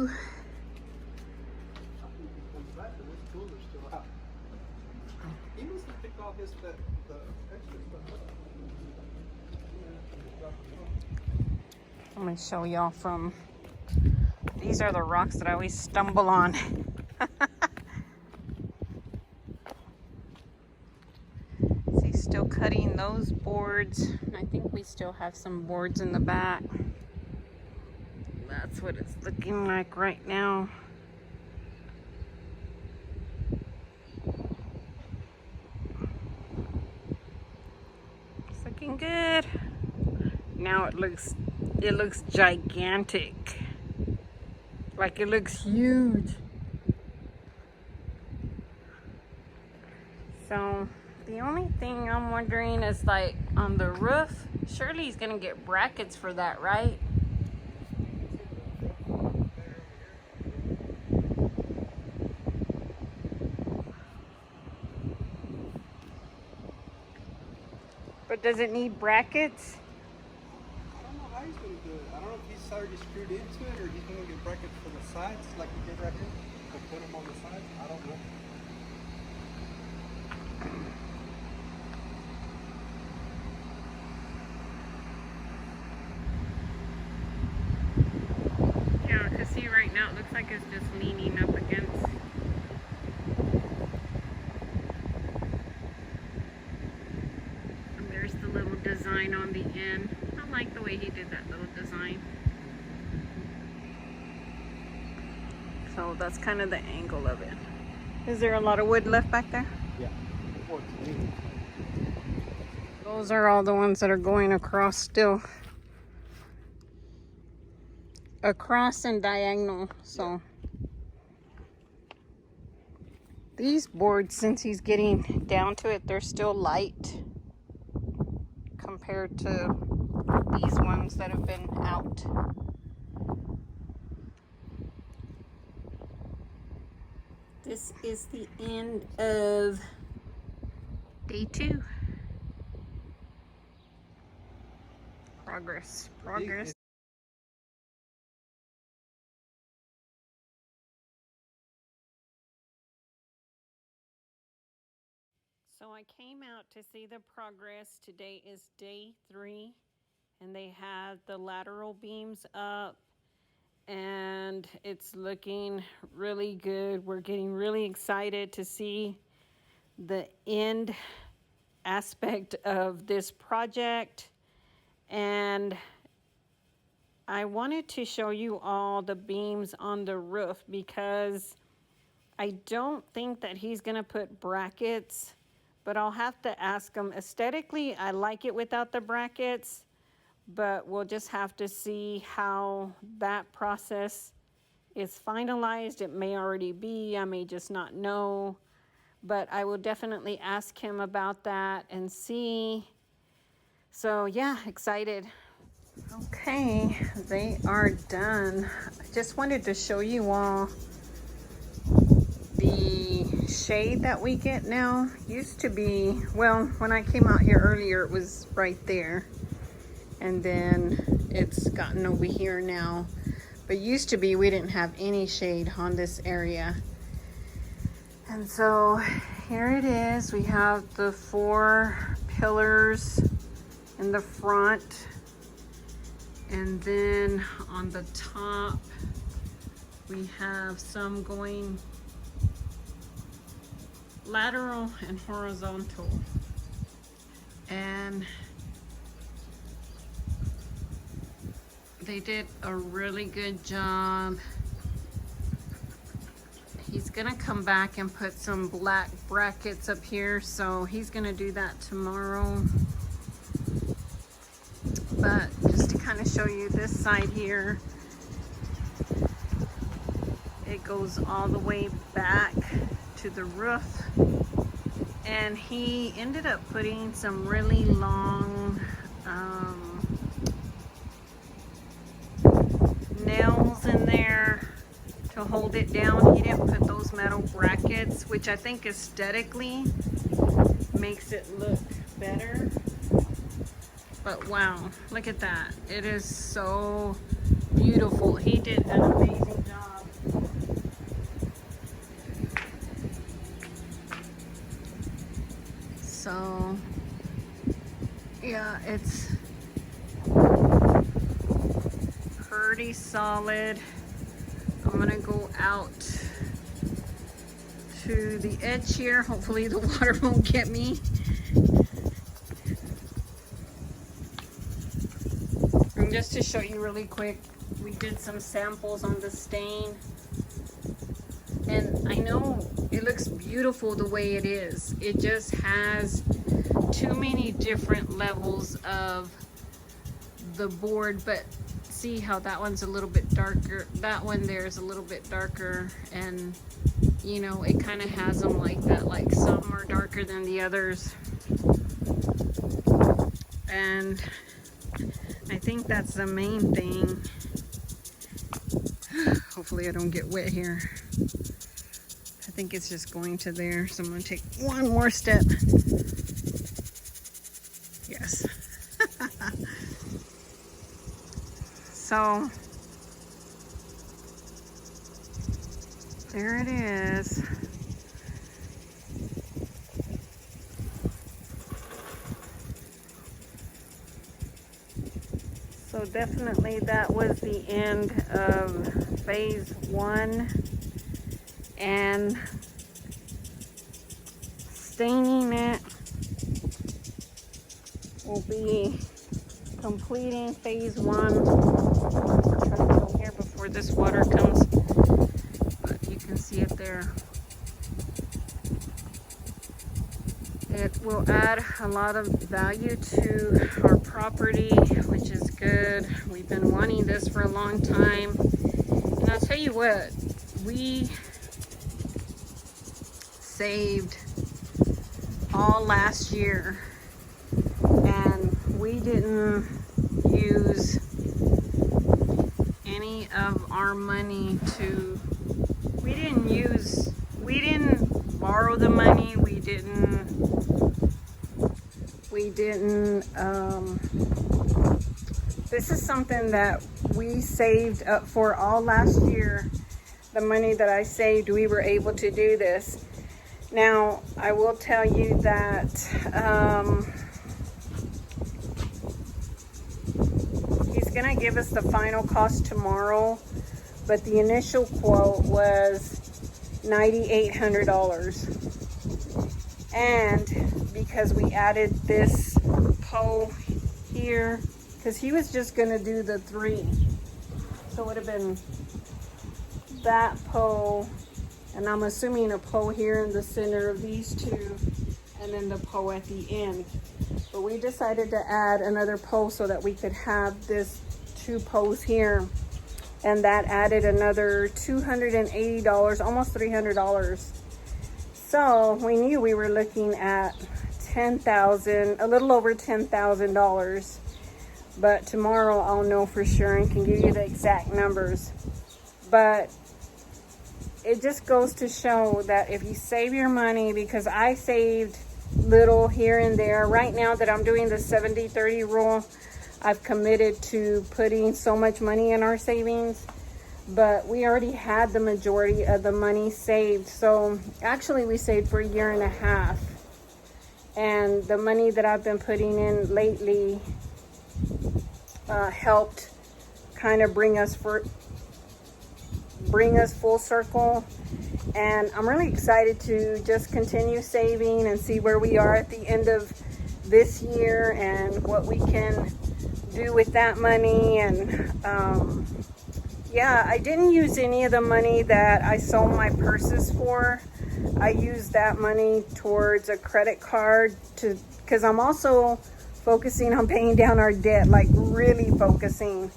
too. He must have picked all the extra stuff. I'm gonna show y'all from, these are the rocks that I always stumble on. So he's still cutting those boards. I think we still have some boards in the back. That's what it's looking like right now. It's looking good. Now it looks gigantic. Like it looks huge. So the only thing I'm wondering is like on the roof, surely he's gonna get brackets for that, right? But does it need brackets? I don't know how he's going to do it. I don't know if he's already screwed into it or he's going to get brackets for the sides like he did right here. To put them on the sides. I don't know. Yeah, because see right now it looks like it's just leaning up against. And there's the little design on the end. I like the way he did that little design. So that's kind of the angle of it. Is there a lot of wood left back there? Yeah. Those are all the ones that are going across still. Across and diagonal, so. These boards, since he's getting down to it, they're still light compared to these ones that have been out. This is the end of day 2. Progress. So I came out to see the progress. Today is day 3, and they have the lateral beams up, and it's looking really good. We're getting really excited to see the end aspect of this project, and I wanted to show you all the beams on the roof because I don't think that he's gonna put brackets, but I'll have to ask him. Aesthetically, I like it without the brackets, but we'll just have to see how that process is finalized. It may already be, I may just not know, but I will definitely ask him about that and see. So yeah, excited. Okay, they are done. I just wanted to show you all the shade that we get now. Used to be, well, when I came out here earlier, it was right there. And then it's gotten over here now. But used to be, we didn't have any shade on this area. And so here it is. We have the 4 pillars in the front. And then on the top, we have some going lateral and horizontal. And they did a really good job. He's gonna come back and put some black brackets up here, so he's gonna do that tomorrow. But just to kind of show you this side here, it goes all the way back to the roof, and he ended up putting some really long nails in there to hold it down. He didn't put those metal brackets, which I think aesthetically makes it look better. But wow, look at that. It is so beautiful. He did an amazing job. So yeah, it's pretty solid. I'm gonna go out to the edge here. Hopefully the water won't get me. And just to show you really quick, we did some samples on the stain. And I know it looks beautiful the way it is. It just has too many different levels of the board, but see how that one's a little bit darker. That one there is a little bit darker, and you know, it kind of has them like that, like some are darker than the others. And I think that's the main thing. Hopefully I don't get wet here. I think it's just going to there, so I'm going to take one more step. Yes. So there it is. So definitely that was the end of phase 1, and staining it will be completing phase 1. I'll try to go here before this water comes, but you can see it there. It will add a lot of value to our property, which is good. We've been wanting this for a long time. And I'll tell you what, we saved all last year, and we didn't use any of our money to, we didn't borrow the money, this is something that we saved up for all last year. The money that I saved, we were able to do this. Now, I will tell you that he's gonna give us the final cost tomorrow, but the initial quote was $9,800. And because we added this pole here, because he was just gonna do the 3, so it would have been that pole, and I'm assuming a pole here in the center of these 2, and then the pole at the end. But we decided to add another pole so that we could have this 2 poles here, and that added another $280, almost $300. So we knew we were looking at $10,000, a little over $10,000. But tomorrow I'll know for sure and can give you the exact numbers. But it just goes to show that if you save your money, because I saved little here and there. Right now that I'm doing the 70-30 rule, I've committed to putting so much money in our savings, but we already had the majority of the money saved. So actually we saved for 1.5 years, and the money that I've been putting in lately helped kind of bring us full circle. And I'm really excited to just continue saving and see where we are at the end of this year and what we can do with that money. And yeah, I didn't use any of the money that I sold my purses for. I used that money towards a credit card because I'm also focusing on paying down our debt, like really focusing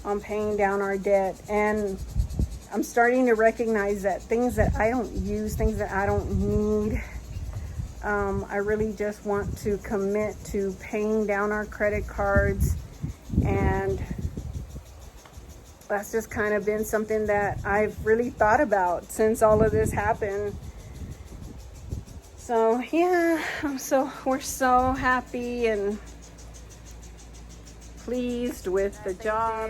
on paying down our debt. And I'm starting to recognize that things that I don't use, things that I don't need, I really just want to commit to paying down our credit cards. And that's just kind of been something that I've really thought about since all of this happened. So yeah, we're so happy and pleased with the job.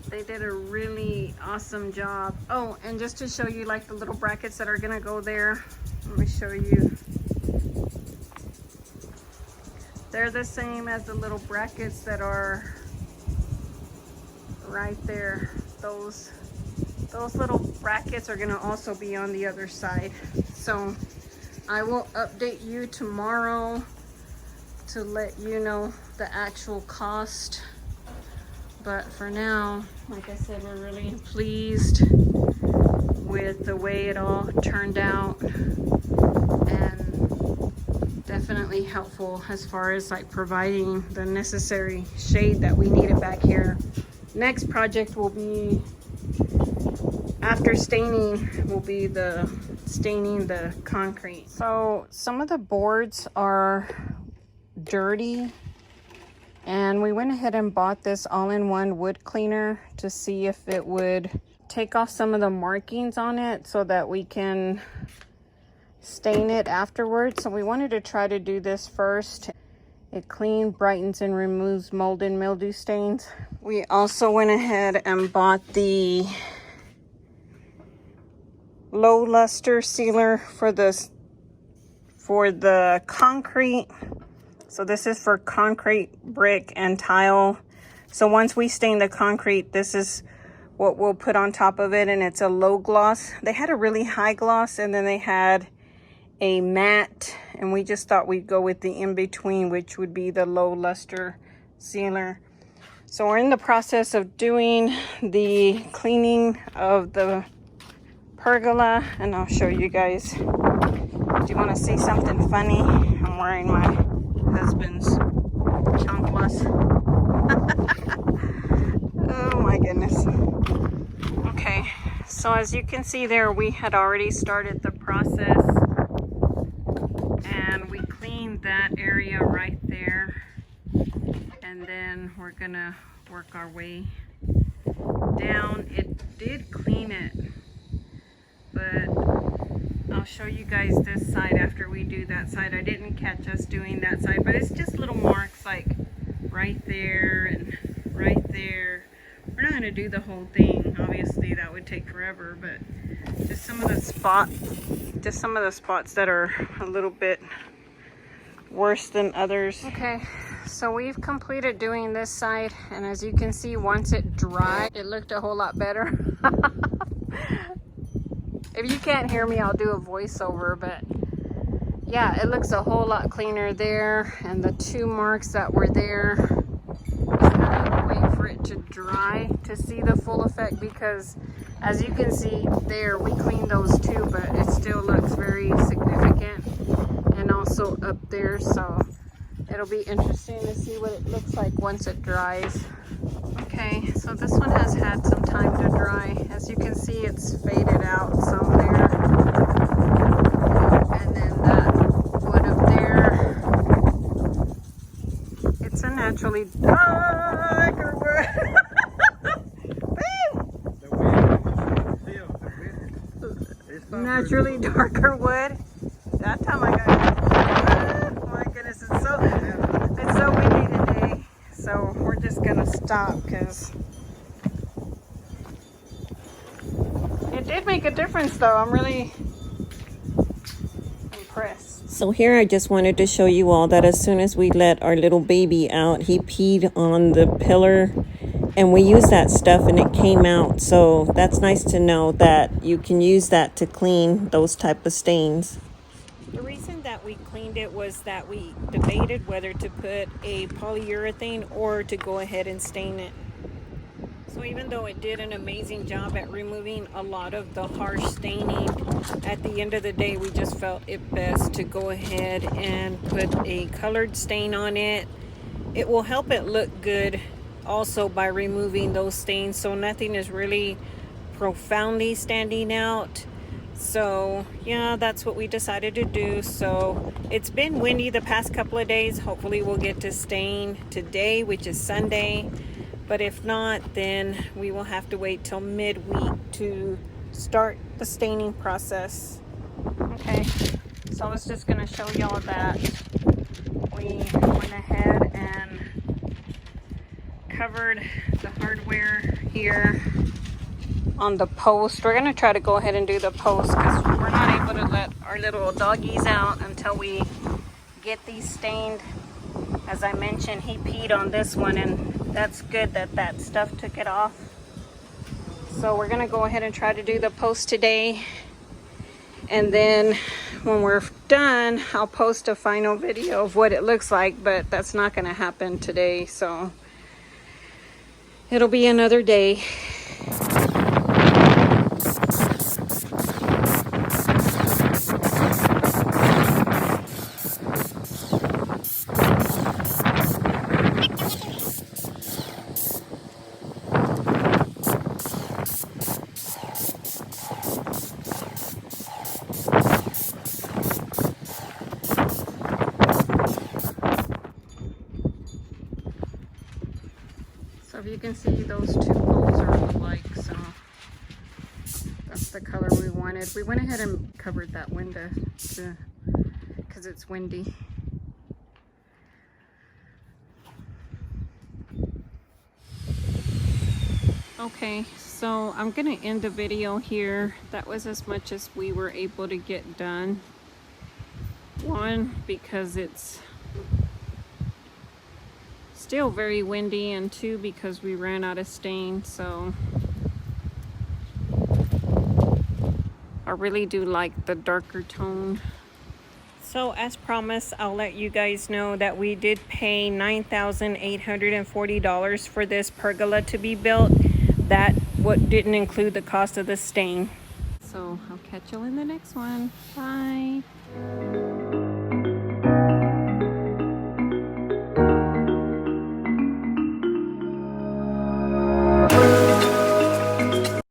They did a really awesome job. Oh, and just to show you like the little brackets that are gonna go there, Let me show you. They're the same as the little brackets that are right there. Those little brackets are gonna also be on the other side. So I will update you tomorrow to let you know the actual cost. But for now, like I said, we're really pleased with the way it all turned out, and definitely helpful as far as like providing the necessary shade that we needed back here. Next project will be, after staining, will be the staining the concrete. So some of the boards are dirty, and we went ahead and bought this all-in-one wood cleaner to see if it would take off some of the markings on it so that we can stain it afterwards. So we wanted to try to do this first. It cleans, brightens, and removes mold and mildew stains. We also went ahead and bought the low luster sealer for the concrete. So this is for concrete, brick, and tile. So once we stain the concrete, this is what we'll put on top of it, and it's a low gloss. They had a really high gloss, and then they had a matte, and we just thought we'd go with the in-between, which would be the low luster sealer. So we're in the process of doing the cleaning of the pergola, and I'll show you guys. Do you want to see something funny? I'm wearing my husband's chanclas. Oh my goodness. Okay, so as you can see there, we had already started the process, and we cleaned that area right there, and then we're gonna work our way down. It did clean it, but I'll show you guys this side after we do that side. I didn't catch us doing that side, but it's just little marks like right there and right there. We're not going to do the whole thing. Obviously that would take forever, but just some of the spots that are a little bit worse than others. Okay, so we've completed doing this side, and as you can see, once it dried, it looked a whole lot better. If you can't hear me, I'll do a voiceover, but yeah, it looks a whole lot cleaner there. And the two marks that were there, just gotta wait for it to dry to see the full effect, because as you can see there, we cleaned those too, but it still looks very significant, and also up there. So it'll be interesting to see what it looks like once it dries. Okay, so this one has had some time to dry. As you can see, it's faded out some there. And then that wood up there, it's a naturally darker wood. Naturally darker wood. That time I got it. Oh my goodness, it's so windy today. So we're just gonna stop because it did make a difference though. I'm really impressed. So here I just wanted to show you all that as soon as we let our little baby out, he peed on the pillar, and we used that stuff and it came out. So that's nice to know that you can use that to clean those type of stains. The reason that we cleaned it was that we debated whether to put a polyurethane or to go ahead and stain it. So even though it did an amazing job at removing a lot of the harsh staining, at the end of the day, we just felt it best to go ahead and put a colored stain on it. It will help it look good also by removing those stains, so nothing is really profoundly standing out. So yeah, that's what we decided to do. So it's been windy the past couple of days. Hopefully we'll get to stain today, which is Sunday, but if not, then we will have to wait till midweek to start the staining process. Okay, so I was just going to show y'all that we went ahead and covered the hardware here on the post. We're gonna try to go ahead and do the post because we're not able to let our little doggies out until we get these stained. As I mentioned, he peed on this one, and that's good that that stuff took it off. So we're gonna go ahead and try to do the post today, and then when we're done, I'll post a final video of what it looks like, but that's not gonna happen today, so it'll be another day. So if you can see, those two poles are alike, so that's the color we wanted. We went ahead and covered that window because it's windy. Okay, so I'm gonna end the video here. That was as much as we were able to get done. One, because it's still very windy, and two, because we ran out of stain. So I really do like the darker tone. So as promised, I'll let you guys know that we did pay $9,840 for this pergola to be built. That what didn't include the cost of the stain. So I'll catch you in the next one. Bye.